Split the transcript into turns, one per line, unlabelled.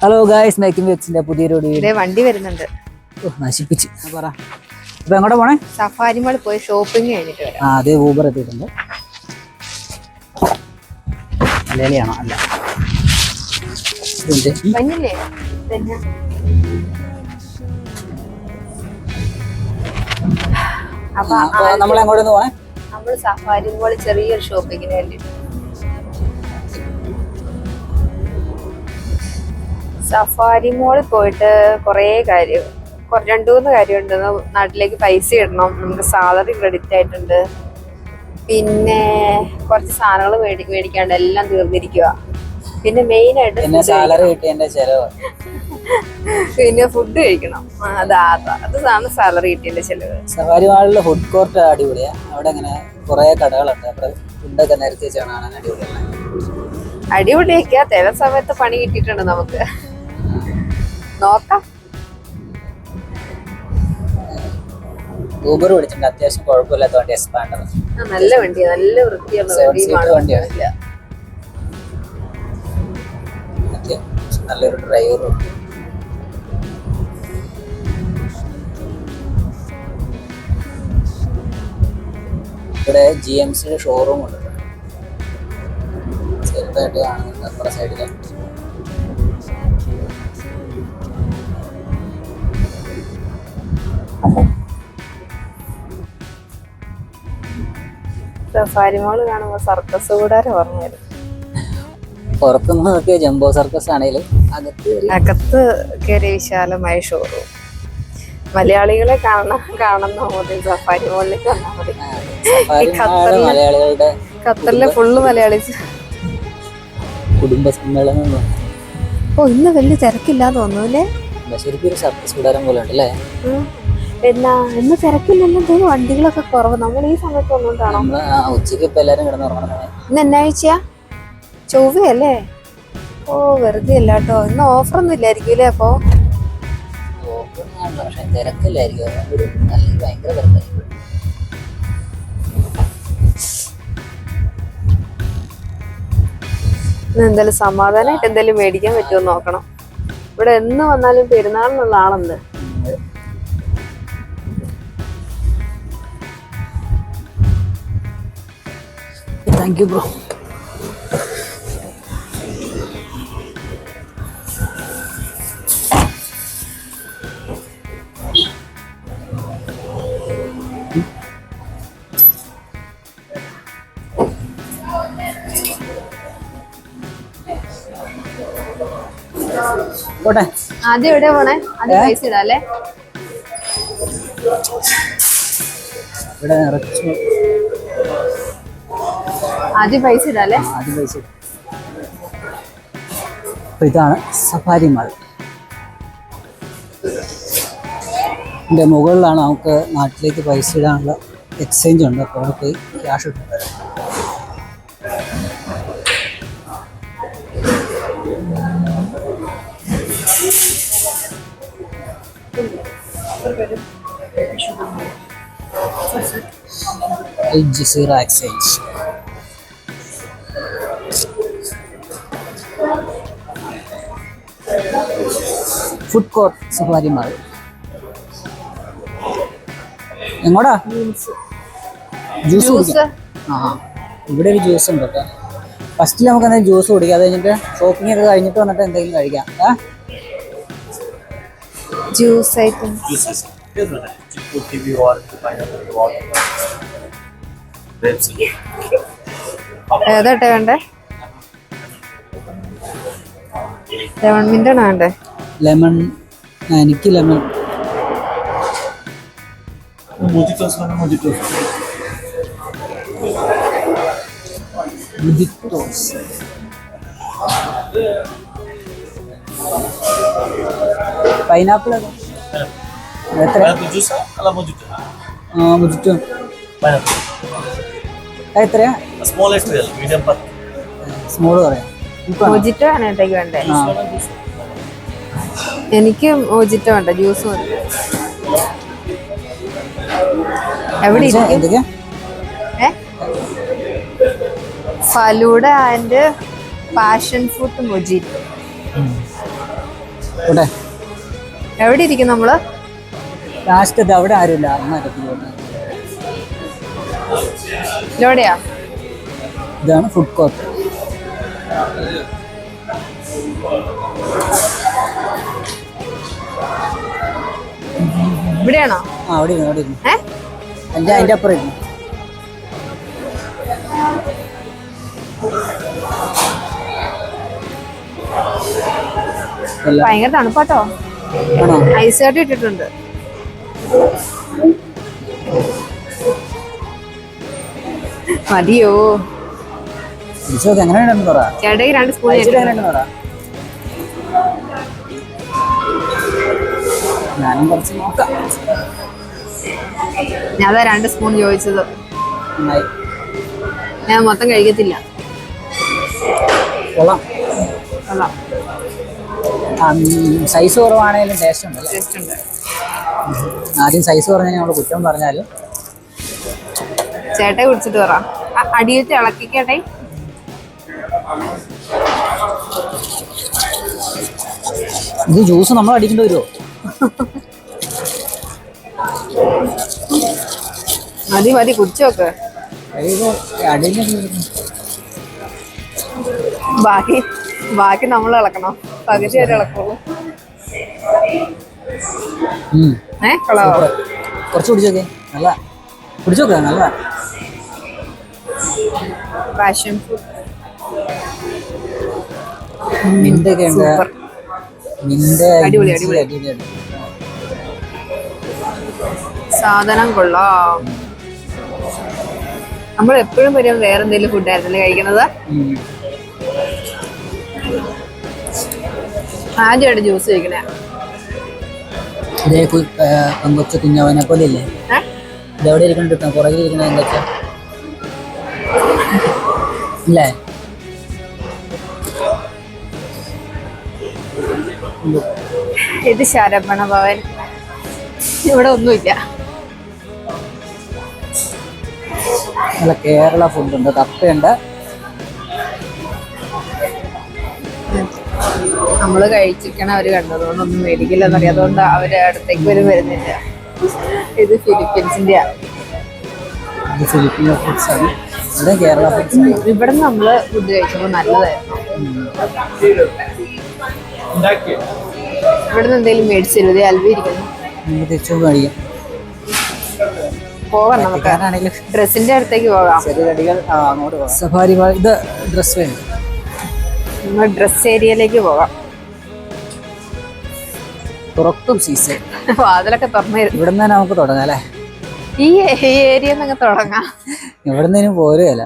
Hello guys, making വെക്സിന്റെ പുതിയൊരു video.
വണ്ടി വരുന്നുണ്ട്.
നശിപ്പിച്ച് പറ. അപ്പൊ എങ്ങോട്ടാ പോണേ?
സഫാരി മാൾ പോയി ഷോപ്പിംഗ് കഴിഞ്ഞിട്ട് വരാം.
അതേ ഊബർ എത്തിയിട്ടുണ്ട്. മലയാളിയാണോ? അല്ല,
മഞ്ഞില്ലേ?
അപ്പൊ നമ്മൾ എങ്ങോട്ട് പോണേ?
നമ്മള് സഫാരി മാൾ ചെറിയൊരു ഷോപ്പിങ്ങിന് വേണ്ടിട്ട്. സഫാരി മോളിൽ പോയിട്ട് കുറേ കാര്യം, 2-3 കാര്യമുണ്ട്. നാട്ടിലേക്ക് പൈസ ഇടണം, നമുക്ക് സാലറി ക്രെഡിറ്റ് ആയിട്ടുണ്ട്, പിന്നെ കുറച്ച് സാധനങ്ങൾ മേടിക്കാണ്ട് എല്ലാം തീർന്നിരിക്കുക. പിന്നെ മെയിൻ ആയിട്ട് പിന്നെ ഫുഡ് കഴിക്കണം. അതാണ് സാലറി കിട്ടിയതിന്റെ ചെലവ്.
സഫാരി മാളിലെ ഫുഡ് കോർട്ട് അടിപൊളിയാണ്. അവിടെ അങ്ങനെ കുറെ കടകളുണ്ട്. അവിടെ ഫുഡൊക്കെ നേരത്തെ കാണാൻ
അടിപൊളിയൊക്കെ ചില സമയത്ത് പണി കിട്ടിയിട്ടുണ്ട്. നമുക്ക് നോക്കാം.
ഊബർ വിളിച്ചിട്ടുണ്ട്, അത്യാവശ്യം കുഴപ്പമില്ലാത്ത വണ്ടി. എക്സ്പാൻഡർ
നല്ല വണ്ടിയാണ്, നല്ല വൃത്തിയുള്ള വണ്ടിയാണ്.
നല്ലൊരു ഡ്രൈവറും. ഇവിടെ GMCയുടെ ഷോറൂം ഉണ്ട്. ചെറുതായിട്ട് കാണുന്നുണ്ട് അപ്പുറ സൈഡിൽ.
സഫാരി മോള് കാണുമ്പോ സർക്കസ് കൂടാരെ ഓർമ്മ വരും.
പുറത്തുനിന്ന് നോക്കിയ ജംബോ സർക്കസ് ആണെങ്കിലും
അകത്ത് കയറിയ വിശാലമായ ഷോറൂം. മലയാളികളെ കാണുന്ന മതി സഫാരി മോളിലേക്ക് വന്നാൽ മതി.
മലയാളികളുടെ
ഖത്തറിലെ ഫുള്ള് മലയാളീസ്
കുടുംബ സമ്മേളനം.
ഇന്ന് വലിയ തിരക്കില്ലാന്ന് തോന്നുന്നല്ലേ?
ശരിക്കും ഒരു സർക്കസ് കൂടാരം പോലെ ഉണ്ട് അല്ലേ?
ഇന്ന് തിരക്കില്ലല്ലോ, വണ്ടികളൊക്കെ കുറവ്. നമ്മൾ ഈ സമയത്ത് ഒന്നുകൊണ്ടാണോ?
ഉച്ചക്ക് ഇപ്പൊ എല്ലാരും കിടന്നുറങ്ങണം.
ഇന്ന് എന്നാഴ്ചയാ? ചൊവ്വയല്ലേ? വെറുതെ അല്ല കേട്ടോ. ഇന്ന് ഓഫറൊന്നും ഇല്ലായിരിക്കും അപ്പൊ?
പക്ഷെ തിരക്കില്ലായിരിക്കും, ഭയങ്കര തിരക്കായിരിക്കും.
എന്തായാലും സമാധാനമായിട്ട് എന്തായാലും മേടിക്കാൻ പറ്റുമോ നോക്കണം. ഇവിടെ എന്ന് വന്നാലും പെരുന്നാളിനുള്ള ആളുണ്ട്.
Thank you bro. പോട്ടെ.
ആദ്യം എവിടെ പോണേ? ആദ്യം പൈസ ഇടാല്ലേ?
ഇവിടെ നിറച്ചു.
ആദ്യം പൈസ ഇടാല്ലേ?
ആദ്യം പൈസ. അപ്പൊ ഇതാണ് സഫാരി മാൾ. ഇതിന്റെ മുകളിലാണ് നമുക്ക് നാട്ടിലേക്ക് പൈസ ഇടാനുള്ള എക്സ്ചേഞ്ച് ഉണ്ട്. അപ്പോൾ അവിടെ പോയി ക്യാഷ് ഇട്ടു. Al Jazeera Exchange. Food court safari mall. എങ്ങോട്ടാ? ജ്യൂസ് കുടിക്കാം. ഇവിടെ ഒരു ജ്യൂസ് ഉണ്ട് കേട്ടോ. ഫസ്റ്റ് നമുക്ക് എന്തെങ്കിലും ജ്യൂസ് കുടിക്കാം. അത് കഴിഞ്ഞിട്ട് ഷോപ്പിംഗ് ഒക്കെ കഴിഞ്ഞിട്ട് വന്നിട്ട് എന്തെങ്കിലും കഴിക്കാം.
ജ്യൂസ് ഐറ്റം ഏതാട്ടെ വേണ്ടേ? ലെമൺ മിന്റ് ആണ് വേണ്ടേ?
ലെമൺ. എനിക്ക് ലെമൺ. പൈനാപ്പിൾ എത്ര? മുജിറ്റോ എത്രയാ? സ്മോള് പറയാം.
മോജിറ്റോ ആണ് ഏട്ടേക്ക് വേണ്ടേ? എനിക്ക് മോജിറ്റോ വേണ്ട, ജ്യൂസ് മതി. എവിടെ ഇരിക്കും? Falooda and passion fruit mojito.
ഇവിടെ
എവിടെ ഇരിക്കും നമ്മള്?
ലാസ്റ്റ് അവിടെ ആരുമില്ല.
ഇവിടെയാ?
ഇതാണ് ഫുഡ് കോർട്ട്.
ഇവിടെയാണോ?
ആ അവിടെ ഇരുന്നു, അവിടെ ഇരുന്നു. അതിന്റെ അപ്പുറം ഇരുന്നു.
ഭയങ്കര തണുപ്പാട്ടോ.
ആണോ?
ഐസ് കട്ടി ഇട്ടിട്ടുണ്ട്. മതിയോ?
എങ്ങനെയാണെന്ന് പറ.
ചേട്ടയ്ക്ക് 2 സ്പൂൺ.
എങ്ങനെയാണെന്ന് പറ. ഞാനും കുറച്ച് നോക്കാം.
ഞാൻ 2 സ്പൂൺ ചോദിച്ചത്.
നന്നായി.
ഞാൻ മൊത്തം കഴിക്കത്തില്ല.
കൊള്ളാം.
കൊള്ളാം.
സൈസ് കുറവാണെങ്കിലും ടേസ്റ്റ് ഉണ്ട്.
ടേസ്റ്റ് ഉണ്ട്.
ആദ്യം സൈസ് കുറഞ്ഞാൽ നമ്മൾ കുറ്റം പറഞ്ഞാലും
ചേട്ടയെ കുടിച്ചിട്ട് പറ. അടിയത്തെ ഇളക്കിക്കട്ടെ.
ഇത് ജ്യൂസ് നമ്മൾ അടിക്കേണ്ടി വരുമോ?
മതി മതി, കുടിച്ചു നോക്ക്. ബാക്കി നമ്മൾ ഇളക്കണം. പകുതി വരെ ഇളക്കുള്ളൂ. കളവോ?
കുറച്ച് കുടിച്ചോക്കെ. നല്ല കുടിച്ചോക്കെ. നല്ല
പാഷൻ ഫ്രൂട്ട്
മിന്റ് ഒക്കെ ഉണ്ട്. മിന്റ്
അടിപൊളി അടിപൊളി സാധനം കൊള്ളാം. നമ്മൾ എപ്പോഴും വരും വേറെ എന്തെങ്കിലും ഫുഡ് ആയിരുന്നല്ലേ കഴിക്കുന്നത്. ആദ്യമായിട്ട് ജ്യൂസ് കഴിക്കണേ.
കൊച്ചു കുഞ്ഞവനെ പോലെ ഇല്ലേ? ഇതെവിടെ ഇരിക്കണ്ട പുറകിൽ ഇരിക്കണ എന്താ ഇല്ലേ?
ഇത് ശരവണ ഭവൻ. ഇവിടെ ഒന്നുമില്ല.
നല്ല കേരള ഫുഡുണ്ട്. കപ്പയുണ്ട്.
നമ്മള് കഴിച്ചിരിക്കണ അവര് കണ്ടതുകൊണ്ടൊന്നും മേടിക്കില്ലെന്നറിയാം. അതുകൊണ്ട് അവര് അടുത്തേക്ക് വരുന്നില്ല. ഇത് ഫിലിപ്പീൻസിന്റെ.
ഇവിടെ കേരള ഫുഡ്സ്.
ഇവിടെ നിന്ന് നമ്മള് ഫുഡ് കഴിച്ചപ്പോൾ നല്ലതായിരുന്നു. ഇവിടെ നിന്ന് എന്തെങ്കിലും മേടിച്ചിരുന്നത് അൽവ ഇരിക്കുന്നു.
തിരിച്ചു കഴിയും.
പോകാം. നമുക്ക് ഡ്രസ്സിന്റെ അടുത്തേക്ക് പോകാം.
ചെറുകടികൾ അങ്ങോട്ട് പോകാം. സഫാരി. ഇത് ഡ്രസ് വേണം.
നമ്മൾ ഡ്രസ് ഏരിയയിലേക്ക് പോകാം.
തുറക്കും സീസൺ.
വാതിലൊക്കെ തുറന്നായിരുന്നു.
ഇവിടെ നിന്ന് നമുക്ക് തുടങ്ങാം അല്ലേ?
ഈ ഏരിയ തുടങ്ങാം.
ഇവിടെ നിന്ന് പോരുകയല്ല.